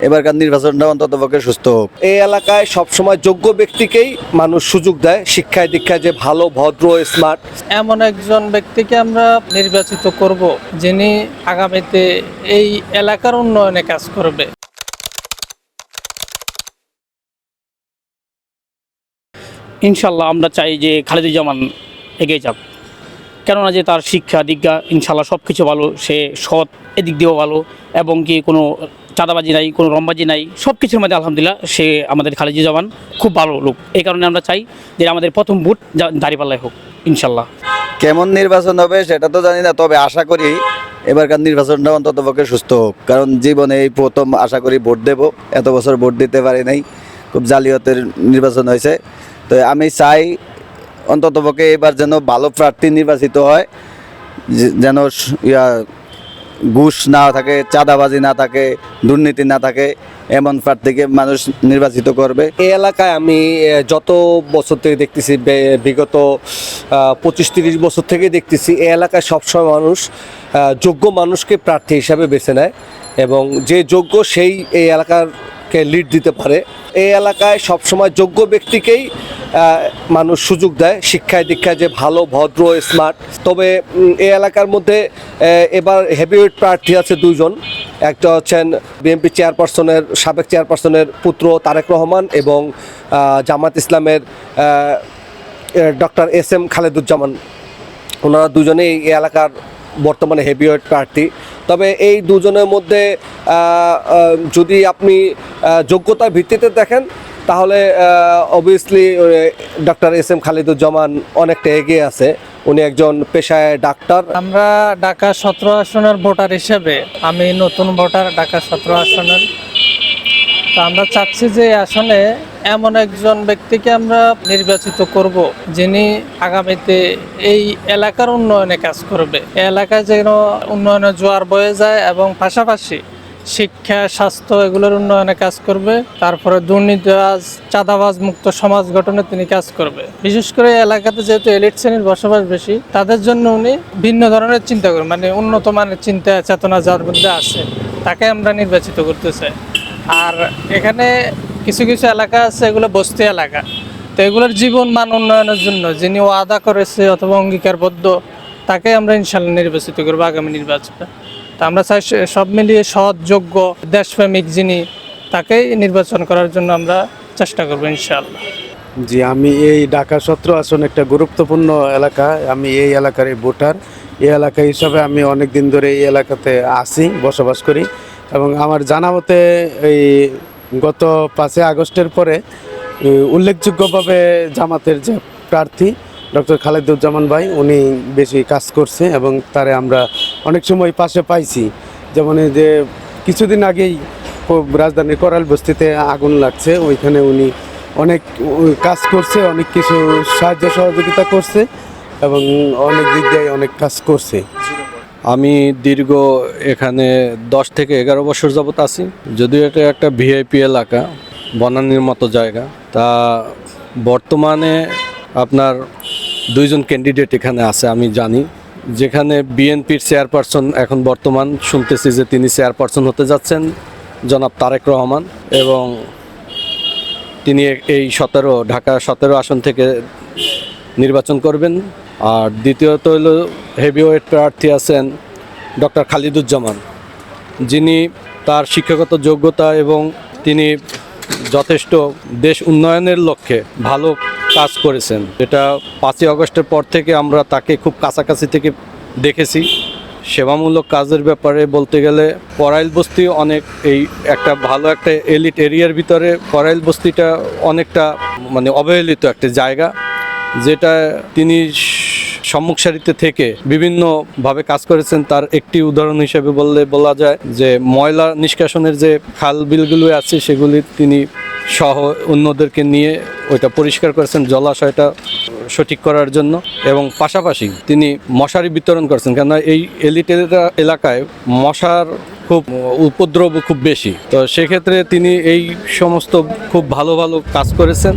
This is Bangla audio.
এবারকার নির্বাচনটা অন্ততপক্ষে সুস্থ হোক। এই এলাকায় সবসময় যোগ্য ব্যক্তিকেই মানুষ সুযোগ দেয়, শিক্ষায় দীক্ষায় যে ভালো, ভদ্র, স্মার্ট। এমন একজন ব্যক্তিকে আমরা নির্বাচিত করব যিনি আগামীতে এই এলাকার উন্নয়নে কাজ করবে। ইনশাল্লাহ আমরা চাই যে খালেদুজ্জামান এগিয়ে যাক, কেননা যে তার শিক্ষা দীক্ষা ইনশাল্লাহ সব কিছু ভালো, সে সৎ এদিক দিয়েও ভালো এবং কি কোনো চাঁদাবাজি নাই, কোনো রমবাজি নাই, সব কিছুর মধ্যে আলহামদুলিল্লাহ সে আমাদের খালেদুজ্জামান খুব ভালো লোক। এই কারণে আমরা চাই যে আমাদের প্রথম ভোট দাঁড়িপাল্লায় হোক ইনশাল্লাহ। কেমন নির্বাচন হবে সেটা তো জানি না, তবে আশা করি এবারকার নির্বাচনটা অন্ততপক্ষে সুস্থ হোক। কারণ জীবনে এই প্রথম আশা করি ভোট দেব, এত বছর ভোট দিতে পারি নাই, খুব জালিয়াতের নির্বাচন হয়েছে। তো আমি চাই অন্ততপক্ষে এবার যেন ভালো প্রার্থী নির্বাচিত হয়, যেন ঘুষ না থাকে, চাঁদাবাজি না থাকে, দুর্নীতি না থাকে, এমন প্রার্থীকে মানুষ নির্বাচিত করবে। এই এলাকায় আমি যত বছর থেকে দেখতেছি, বিগত 25-30 বছর থেকে দেখতেছি, এই এলাকায় সবসময় মানুষ যোগ্য মানুষকে প্রার্থী হিসাবে বেছে নেয় এবং যে যোগ্য সেই এই এলাকারকে লিড দিতে পারে। এই এলাকায় সবসময় যোগ্য ব্যক্তিকেই মানুষ সুযোগ দেয়, শিক্ষায় দীক্ষায় যে ভালো, ভদ্র, স্মার্ট। তবে এই এলাকার মধ্যে এবার হেভিওয়েট প্রার্থী আছে দুজন। একটা হচ্ছেন বিএনপি চেয়ারপারসনের, সাবেক চেয়ারপারসনের পুত্র তারেক রহমান এবং জামাত ইসলামের ডক্টর এস.এম. খালেদুজ্জামান। ওনারা দুজনেই এই এলাকার বর্তমানে হেভিওয়েট প্রার্থী। তবে এই দুজনের মধ্যে যদি আপনি যোগ্যতার ভিত্তিতে দেখেন তাহলে অবভিয়াসলি ডক্টর এস.এম. খালেদুজ্জামান অনেকটা এগিয়ে আছে। উনি একজন পেশায় ডাক্তার। আমরা ঢাকা 17 আসনের ভোটার হিসেবে, আমি নতুন ভোটার ঢাকা 17 আসনের। তো আমরা চাচ্ছি যে আসলে এমন একজন ব্যক্তিকে আমরা নির্বাচিত করব যিনি আগামীতে এই এলাকার উন্নয়নে কাজ করবে, এলাকায় যেন উন্নয়নের জোয়ার বয়ে যায় এবং পাশাপাশি শিক্ষা, স্বাস্থ্য এগুলোর উন্নয়নে কাজ করবে। তারপরে দুর্নীতিবাজ, চাঁদাবাজ মুক্ত সমাজ গঠনে তিনি কাজ করবে। বিশেষ করে এলাকাতে যেহেতু এলিট শ্রেণীর বসবাস বেশি, তাদের জন্য উনি ভিন্ন ধরনের চিন্তা করেন, মানে উন্নত মানের চিন্তা চেতনা যার মধ্যে আছে, তাকে আমরা নির্বাচিত করতে চাই। আর এখানে কিছু কিছু এলাকা আছে, এগুলো বস্তি এলাকা, তো এগুলোর জীবন মান উন্নয়নের জন্য যিনি ওয়াদা করেছে অথবা অঙ্গীকারবদ্ধ, তাকে আমরা ইনশাল্লাহ নির্বাচিত করবো আগামী নির্বাচনে। তা আমরা চাই সব মিলিয়ে সৎ, যোগ্য, দেশপ্রেমিক যিনি, তাকেই নির্বাচন করার জন্য আমরা চেষ্টা করবো ইনশাআল্লাহ। জি, আমি এই ঢাকা 17 আসন একটা গুরুত্বপূর্ণ এলাকা। আমি এই এলাকার ভোটার। এই এলাকা হিসাবে আমি অনেক দিন ধরে এই এলাকাতে আসি, বসবাস করি এবং আমার জানা মতে এই গত 5 আগস্টের পরে উল্লেখযোগ্যভাবে জামাতের যে প্রার্থী ডক্টর খালেদুজ্জামান ভাই, উনি বেশি কাজ করছে এবং তারে আমরা অনেক সময় পাশে পাইছি। যেমন এই যে কিছুদিন আগেই রাজধানীর করাল বস্তিতে আগুন লাগছে, ওইখানে উনি অনেক কাজ করছে, অনেক কিছু সাহায্য সহযোগিতা করছে এবং অনেক দিক দিয়ে অনেক কাজ করছে। আমি দীর্ঘ এখানে 10 থেকে 11 বছর যাবত আছি। যদিও এটা একটা ভিআইপি এলাকা, বনানীর মতো জায়গা, তা বর্তমানে আপনার 2জন ক্যান্ডিডেট এখানে আছে আমি জানি। যেখানে বিএনপির চেয়ারপারসন এখন বর্তমান শুনতেছি যে তিনি চেয়ারপারসন হতে যাচ্ছেন, জনাব তারেক রহমান, এবং তিনি এই ঢাকা 17 আসন থেকে নির্বাচন করবেন। আর দ্বিতীয়ত হল হেভিওয়েট প্রার্থী আছেন ডক্টর খালেদুজ্জামান, যিনি তার শিক্ষাগত যোগ্যতা এবং তিনি যথেষ্ট দেশ উন্নয়নের লক্ষ্যে ভালো কাজ করেছেন। এটা 5 আগস্টের পর থেকে আমরা তাকে খুব কাছাকাছি থেকে দেখেছি। সেবামূলক কাজের ব্যাপারে বলতে গেলে করাইল বস্তি অনেক, এই একটা ভালো একটা এলিট এরিয়ার ভিতরে করাইল বস্তিটা অনেকটা মানে অবহেলিত একটা জায়গা, যেটা তিনি সম্মুখ সারিতে থেকে বিভিন্নভাবে কাজ করেছেন। তার একটি উদাহরণ হিসেবে বলা যায় যে ময়লা নিষ্কাশনের যে খাল বিলগুলো আছে সেগুলি তিনি সহ অন্যদেরকে নিয়ে ওইটা পরিষ্কার করেছেন, জলাশয়টা সঠিক করার জন্য, এবং পাশাপাশি তিনি মশারি বিতরণ করেছেন। কেননা এই এলিট এলাকায় মশার খুব উপদ্রব খুব বেশি, তো সেক্ষেত্রে তিনি এই সমস্ত খুব ভালো ভালো কাজ করেছেন।